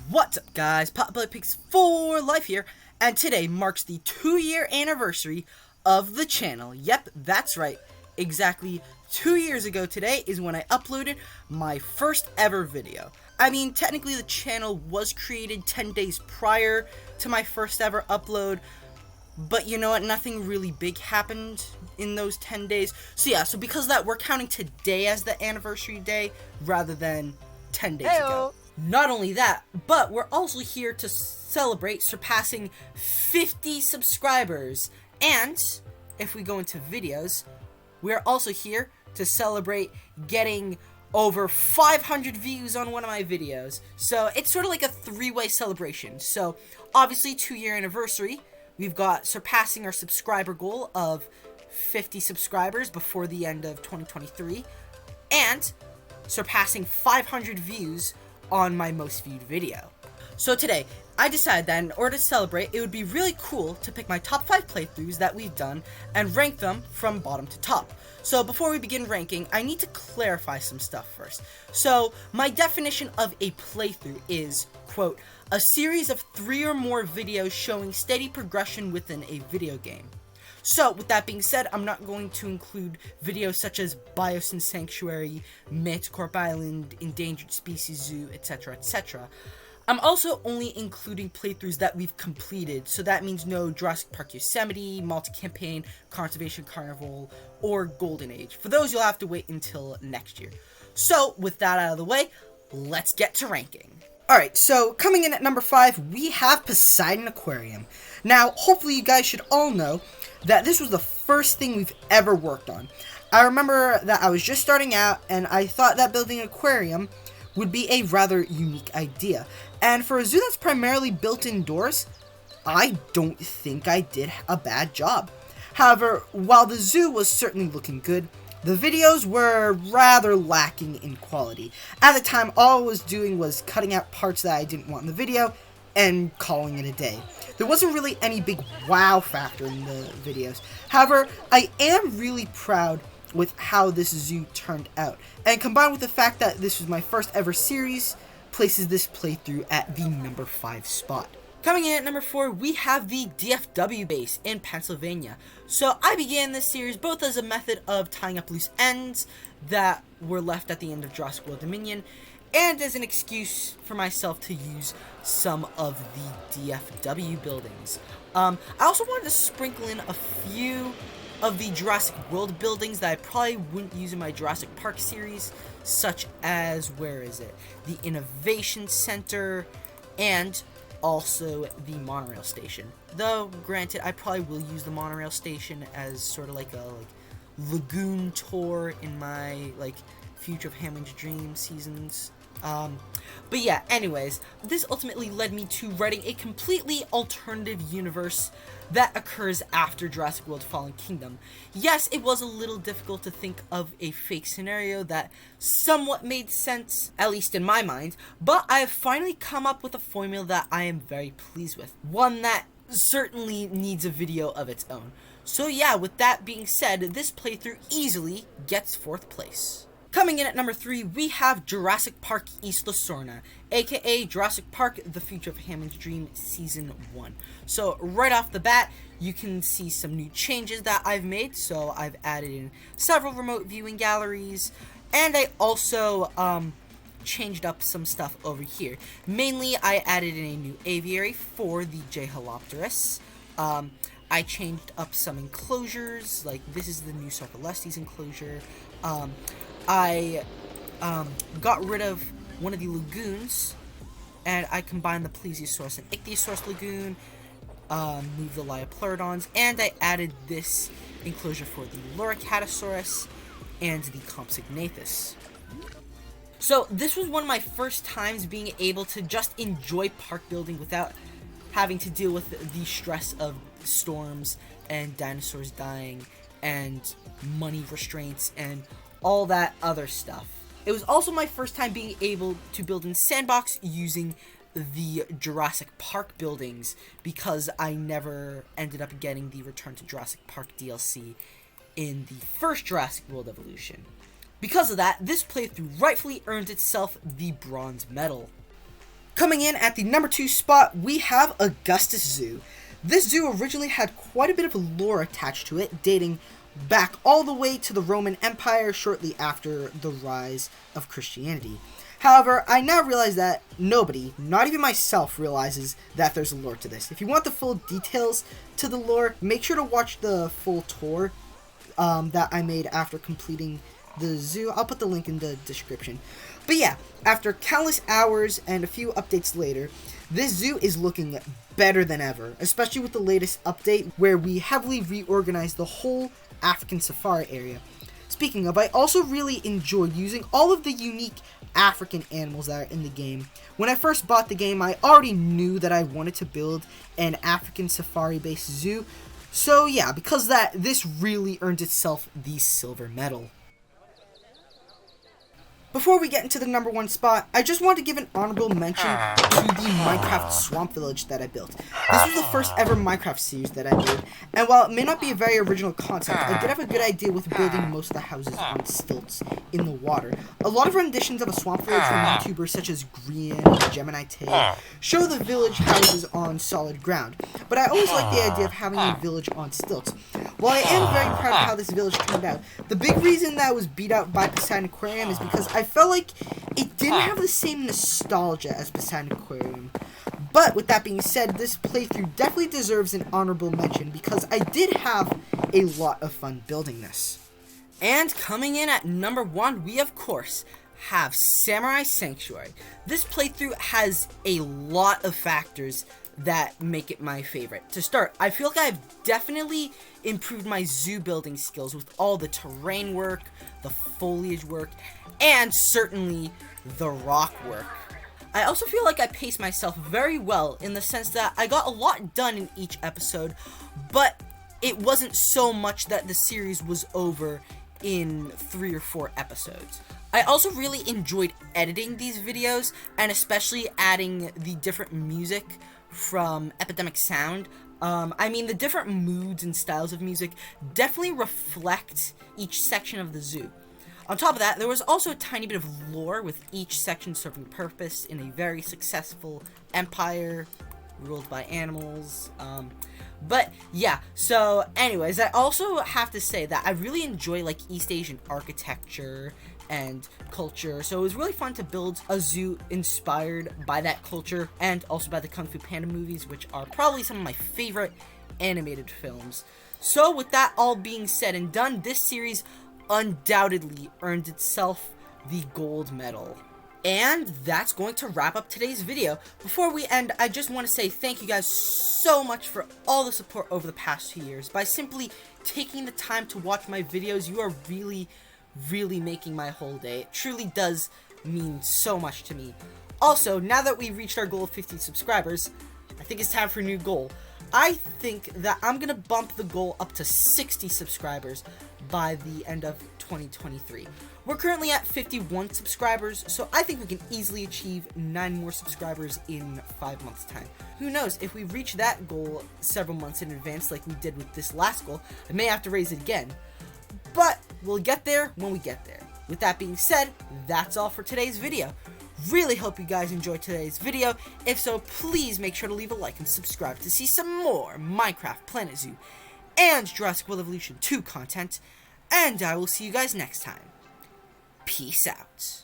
What's up, guys? Pix for Life here, and today marks the 2-year anniversary of the channel. Yep, that's right. Exactly 2 years ago today is when I uploaded my first ever video. I mean, technically the channel was created 10 days prior to my first ever upload, but you know what, nothing really big happened in those 10 days. So because of that, we're counting today as the anniversary day rather than 10 days ago. Not only that, but we're also here to celebrate surpassing 50 subscribers. And if we go into videos, we're also here to celebrate getting over 500 views on one of my videos. So it's sort of like a three-way celebration. So obviously 2-year anniversary, we've got surpassing our subscriber goal of 50 subscribers before the end of 2023, and surpassing 500 views on my most viewed video. So today, I decided that in order to celebrate, it would be really cool to pick my top 5 playthroughs that we've done and rank them from bottom to top. So before we begin ranking, I need to clarify some stuff first. So my definition of a playthrough is, quote, a series of 3 or more videos showing steady progression within a video game. So, with that being said, I'm not going to include videos such as Biosyn Sanctuary, Manticorp Island, Endangered Species Zoo, etc., etc. I'm also only including playthroughs that we've completed, so that means no Jurassic Park Yosemite, Multi-Campaign, Conservation Carnival, or Golden Age. For those, you'll have to wait until next year. So, with that out of the way, let's get to ranking. Alright, so coming in at number 5, we have Poseidon Aquarium. Now, hopefully you guys should all know that this was the first thing we've ever worked on. I remember that I was just starting out, and I thought that building an aquarium would be a rather unique idea. And for a zoo that's primarily built indoors, I don't think I did a bad job. However, while the zoo was certainly looking good, the videos were rather lacking in quality. At the time, all I was doing was cutting out parts that I didn't want in the video and calling it a day. There wasn't really any big wow factor in the videos. However, I am really proud with how this zoo turned out. And combined with the fact that this was my first ever series, places this playthrough at the number 5 spot. Coming in at number 4, we have the DFW base in Pennsylvania. So I began this series both as a method of tying up loose ends that were left at the end of Jurassic World Dominion, and as an excuse for myself to use some of the DFW buildings. I also wanted to sprinkle in a few of the Jurassic World buildings that I probably wouldn't use in my Jurassic Park series, such as, where is it? The Innovation Center, and also the monorail station. Though, granted, I probably will use the monorail station as sort of like a lagoon tour in my Future of Hammond's Dream seasons. But yeah, anyways, this ultimately led me to writing a completely alternative universe that occurs after Jurassic World Fallen Kingdom. Yes, it was a little difficult to think of a fake scenario that somewhat made sense, at least in my mind, but I have finally come up with a formula that I am very pleased with. One that certainly needs a video of its own. So yeah, with that being said, this playthrough easily gets 4th place. Coming in at number 3, we have Jurassic Park Isla Sorna, aka Jurassic Park The Future of Hammond's Dream Season 1. So right off the bat, you can see some new changes that I've made. So I've added in several remote viewing galleries, and I also changed up some stuff over here. Mainly, I added in a new aviary for the J-Holopterus. I changed up some enclosures, like this is the new Sarcoleptes enclosure. I got rid of one of the lagoons, and I combined the Plesiosaurus and Ichthyosaurus lagoon, moved the Liopleurodons, and I added this enclosure for the Loricatosaurus and the Compsognathus. So this was one of my first times being able to just enjoy park building without having to deal with the stress of storms and dinosaurs dying and money restraints and all that other stuff. It was also my first time being able to build in Sandbox using the Jurassic Park buildings, because I never ended up getting the Return to Jurassic Park DLC in the first Jurassic World Evolution. Because of that, this playthrough rightfully earned itself the bronze medal. Coming in at the number 2 spot, we have Augustus Zoo. This zoo originally had quite a bit of lore attached to it, dating back all the way to the Roman Empire shortly after the rise of Christianity. However, I now realize that nobody, not even myself, realizes that there's a lore to this. If you want the full details to the lore, make sure to watch the full tour that I made after completing the zoo. I'll put the link in the description. But yeah, after countless hours and a few updates later, this zoo is looking better than ever, especially with the latest update where we heavily reorganized the whole African safari area. Speaking of, I also really enjoyed using all of the unique African animals that are in the game. When I first bought the game, I already knew that I wanted to build an African safari-based zoo. So yeah, because of that, this really earned itself the silver medal. Before we get into the number 1 spot, I just want to give an honorable mention to the Minecraft Swamp Village that I built. This was the first ever Minecraft series that I made, and while it may not be a very original concept, I did have a good idea with building most of the houses on stilts in the water. A lot of renditions of a swamp village from YouTubers such as Grian and Gemini Tay show the village houses on solid ground, but I always liked the idea of having a village on stilts. While I am very proud of how this village turned out, the big reason that I was beat out by Poseidon Aquarium is because I felt like it didn't have the same nostalgia as Poseidon Aquarium. But with that being said, this playthrough definitely deserves an honorable mention because I did have a lot of fun building this. And coming in at number 1, we of course have Samurai Sanctuary. This playthrough has a lot of factors that make it my favorite. To start, I feel like I've definitely improved my zoo building skills with all the terrain work, the foliage work, and certainly the rock work. I also feel like I paced myself very well in the sense that I got a lot done in each episode, but it wasn't so much that the series was over in 3 or 4 episodes. I also really enjoyed editing these videos, and especially adding the different music from Epidemic Sound. The different moods and styles of music definitely reflect each section of the zoo. On top of that, there was also a tiny bit of lore with each section serving a purpose in a very successful empire ruled by animals. But yeah, so anyways, I also have to say that I really enjoy like East Asian architecture and culture, so it was really fun to build a zoo inspired by that culture and also by the Kung Fu Panda movies, which are probably some of my favorite animated films. So with that all being said and done, this series undoubtedly earned itself the gold medal. And that's going to wrap up today's video. Before we end, I just want to say thank you guys so much for all the support over the past 2 years. By simply taking the time to watch my videos, you are really making my whole day. It truly does mean so much to me. Also, now that we've reached our goal of 50 subscribers, I think it's time for a new goal. I think that I'm going to bump the goal up to 60 subscribers by the end of 2023. We're currently at 51 subscribers, so I think we can easily achieve 9 more subscribers in 5 months' time. Who knows, if we reach that goal several months in advance like we did with this last goal, I may have to raise it again. But we'll get there when we get there. With that being said, that's all for today's video. Really hope you guys enjoyed today's video. If so, please make sure to leave a like and subscribe to see some more Minecraft, Planet Zoo, and Jurassic World Evolution 2 content. And I will see you guys next time. Peace out.